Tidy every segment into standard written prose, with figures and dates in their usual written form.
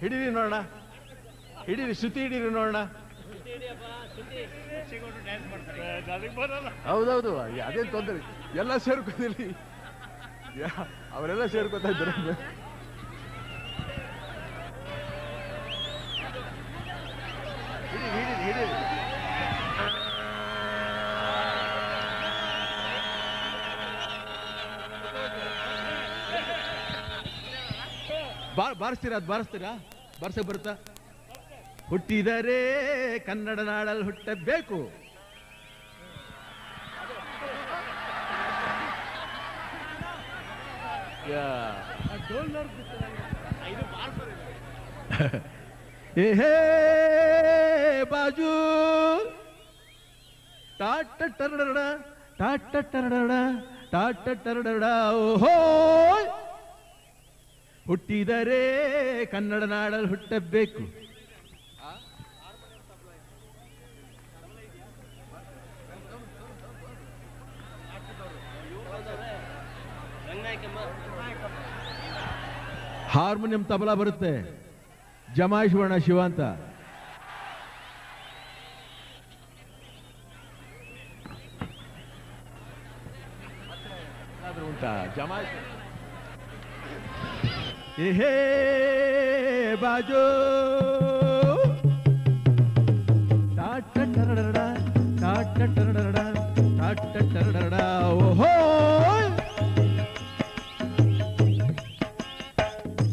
ಹಿಡೀರಿ ನೋಡೋಣ, ಹಿಡೀರಿ, ಶ್ರುತಿ ಹಿಡೀರಿ ನೋಡೋಣ. ಹೌದೌದು, ಅದೇನು ತೊಂದರೆ, ಎಲ್ಲ ಸೇರ್ಕೋದಿಲ್ಲ, ಅವರೆಲ್ಲ ಸೇರ್ಕೋತಾ ಇದ್ದಾರೆ. ಹಿಡೀರಿ ಹಿಡೀರಿ ಹಿಡೀರಿ. ಬಾರಿಸ್ತೀರಾ? ಅದು ಬಾರಿಸ್ತೀರಾ? ಬಾರ್ಸಕ್ ಬರುತ್ತಾ? ಹುಟ್ಟಿದರೆ ಕನ್ನಡ ನಾಡಲ್ಲಿ ಹುಟ್ಟಬೇಕು. ಹೇ ಬಾಜು ಟಾಟ ಟರಡ ಟಾಟ ಟರಡ ಟಾಟ ಟರಡ. ಓಹೋ, ಹುಟ್ಟಿದರೆ ಕನ್ನಡ ನಾಡಲ್ಲಿ ಹುಟ್ಟಬೇಕು. ಹಾರ್ಮೋನಿಯಂ ತಬಲಾ ಬರುತ್ತೆ, ಜಮಾಯಿಷ್ ವರ್ಣ ಶಿವ ಅಂತ. ಉಂಟಾ ಜಮಾಯಿಷ್? ಹೇ ಬಾಜೋ ಟಾಟ ಟರಡ ಟಾಟ ಟರಡ ಟಾಟ ಟರಡ. ಓಹೋ,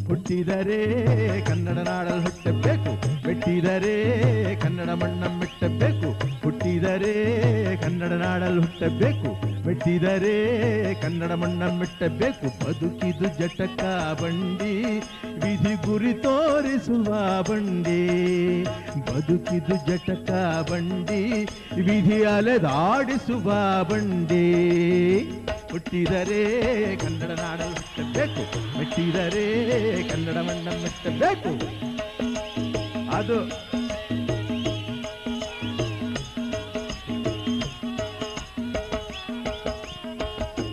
ಹುಟ್ಟಿದರೆ ಕನ್ನಡ ನಾಡಲ್ಲಿ ಹುಟ್ಟಬೇಕು, ಮೆಟ್ಟಿದರೆ ಕನ್ನಡ ಮಣ್ಣ ಮೆಟ್ಟಬೇಕು. ಹುಟ್ಟಿದರೆ ಕನ್ನಡ ನಾಡಲ್ಲಿ ಹುಟ್ಟಬೇಕು, ಮೆಟ್ಟಿದರೆ ಕನ್ನಡ ಮಣ್ಣ ಮೆಟ್ಟಬೇಕು. ಬದುಕಿದು ಜಟಕ ಬಂಡಿ, ವಿಧಿ ಗುರಿ ತೋರಿಸುವ ಬಂಡಿ. ಬದುಕಿದು ಜಟಕ ಬಂಡಿ, ವಿಧಿ ಅಲೆದಾಡಿಸುವ ಬಂಡಿ. ಹುಟ್ಟಿದರೆ ಕನ್ನಡ ನಾಡಲ್ಲಿ ಹುಟ್ಟಬೇಕು, ಮೆಟ್ಟಿದರೆ ಕನ್ನಡ ಮಣ್ಣ ಮೆಟ್ಟಬೇಕು. ಅದು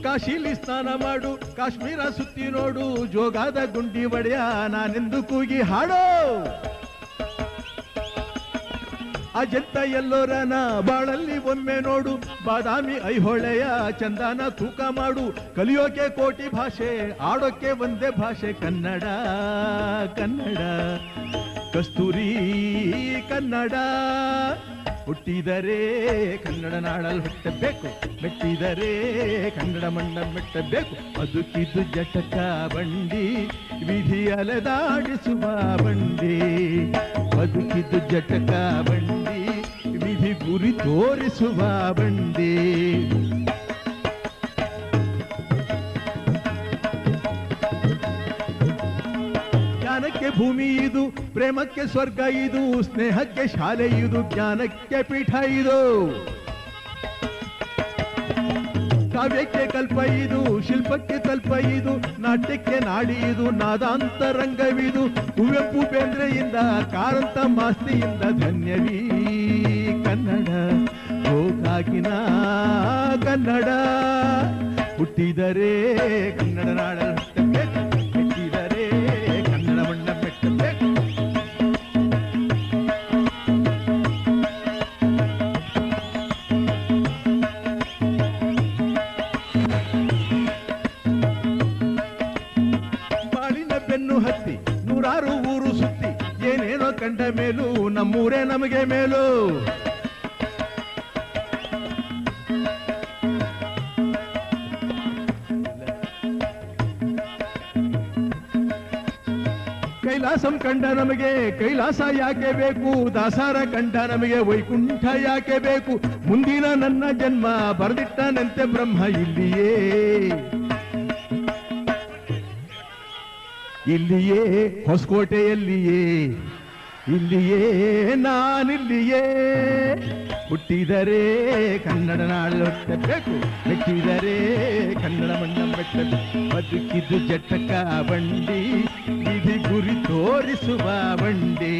ಕಾಶಿಲಿ ಸ್ನಾನ ಮಾಡು, ಕಾಶ್ಮೀರ ಸುತ್ತಿ ನೋಡು, ಜೋಗಾದ ಗುಂಡಿ ಒಡೆಯ ನಾನೆಂದು ಕೂಗಿ ಹಾಡೋ. ಅಜಂತ ಎಲ್ಲೋರನ ಬಾಳಲ್ಲಿ ಒಮ್ಮೆ ನೋಡು, ಬಾದಾಮಿ ಐಹೊಳೆಯ ಚಂದನ ತೂಕ ಮಾಡು. ಕಲಿಯೋಕೆ ಕೋಟಿ ಭಾಷೆ, ಆಡೋಕೆ ಒಂದೇ ಭಾಷೆ ಕನ್ನಡ. ಕನ್ನಡ ಕಸ್ತೂರಿ ಕನ್ನಡ. ಹುಟ್ಟಿದರೆ ಕನ್ನಡ ನಾಡಲ್ಲಿ ಹುಟ್ಟಬೇಕು, ಮೆಟ್ಟಿದರೆ ಕನ್ನಡ ಮಣ್ಣ ಮೆಟ್ಟಬೇಕು. ಬದುಕಿದ್ದು ಜಟಕ ಬಂಡಿ, ವಿಧಿ ಅಲೆದಾಡಿಸುವ ಬಂಡಿ. ಬದುಕಿದ್ದು ಜಟಕ ಬಂಡಿ, ವಿಧಿ ಗುರಿ ತೋರಿಸುವ ಬಂಡಿ. ಜ್ಞಾನಕ್ಕೆ ಭೂಮಿ ಇದು, ಪ್ರೇಮಕ್ಕೆ ಸ್ವರ್ಗ ಇದು, ಸ್ನೇಹಕ್ಕೆ ಶಾಲೆ ಇದು, ಜ್ಞಾನಕ್ಕೆ ಪೀಠ ಇದು. ಕಾವ್ಯಕ್ಕೆ ಕಲ್ಪ ಇದು, ಶಿಲ್ಪಕ್ಕೆ ತಲ್ಪ ಇದು, ನಾಟ್ಯಕ್ಕೆ ನಾಡಿ ಇದು, ನಾದಾಂತರಂಗವಿದು. ಕುವೆಂಪು ಬೇಂದ್ರೆಯಿಂದ, ಕಾರಂತ ಮಾಸ್ತಿಯಿಂದ ಧನ್ಯವೀ ಕನ್ನಡ. ಹೋಗಾಗಿನ ಕನ್ನಡ. ಹುಟ್ಟಿದರೆ ಕನ್ನಡ ನಾಡಲ್ಲಿ ಹುಟ್ಟಬೇಕು, ಮೆಟ್ಟಿದರೆ ಕನ್ನಡ ಮಣ್ಣ ಮೆಟ್ಟಬೇಕು. ಬಾಳಿನ ಬೆನ್ನು ಹತ್ತಿ ನೂರಾರು ಊರು ಸುತ್ತಿ, ಏನೇನೋ ಕಂಡ ಮೇಲೂ ನಮ್ಮೂರೇ ನಮಗೆ ಮೇಲು. ಕೈಲಾಸಂ ಕಂಡ ನಮಗೆ ಕೈಲಾಸ ಯಾಕೆ ಬೇಕು, ದಾಸಾರ ಕಂಡ ನಮಗೆ ವೈಕುಂಠ ಯಾಕೆ ಬೇಕು. ಮುಂದಿನ ನನ್ನ ಜನ್ಮ ಬರೆದಿಟ್ಟನಂತೆ ಬ್ರಹ್ಮ ಇಲ್ಲಿಯೇ, ಇಲ್ಲಿಯೇ ಹೊಸಕೋಟೆಯಲ್ಲಿಯೇ, ಇಲ್ಲಿಯೇ ನಾನಿಲ್ಲಿಯೇ. ಹುಟ್ಟಿದರೆ ಕನ್ನಡ ನಾಡಲ್ಲಿ ಹುಟ್ಟಬೇಕು, ಮೆಟ್ಟಿದರೆ ಕನ್ನಡ ಮಣ್ಣ ಮೆಟ್ಟಬೇಕು. ಬದುಕಿದ್ದು ಜಟಕ ಬಂಡಿ, ವಿಧಿ ಗುರಿ ತೋರಿಸುವ ಬಂಡಿ.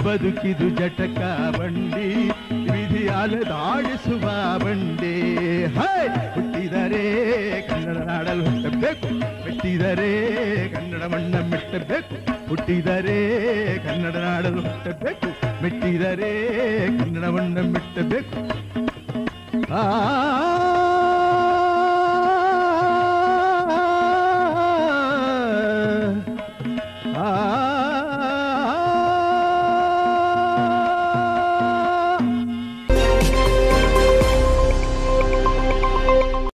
ಬದುಕಿದು ಜಟಕ ಬಂಡಿ, ವಿಧಿ ಅಲೆದಾಡಿಸುವ ಬಂಡಿ. ಹೈ, ಹುಟ್ಟಿದರೆ ಕನ್ನಡ ನಾಡಲ್ಲಿ ಹುಟ್ಟಬೇಕು. ಮೆಟ್ಟಬೇಕು ಮೆಟ್ಟಿದರೆ ಕನ್ನಡ ಮಣ್ಣ ಮೆಟ್ಟಬೇಕು ಹುಟ್ಟಿದರೆ ಕನ್ನಡ ನಾಡಲು ಹುಟ್ಟಬೇಕು ಮೆಟ್ಟಿದರೆ ಕನ್ನಡ ಮಣ್ಣ ಮೆಟ್ಟಬೇಕು ಆ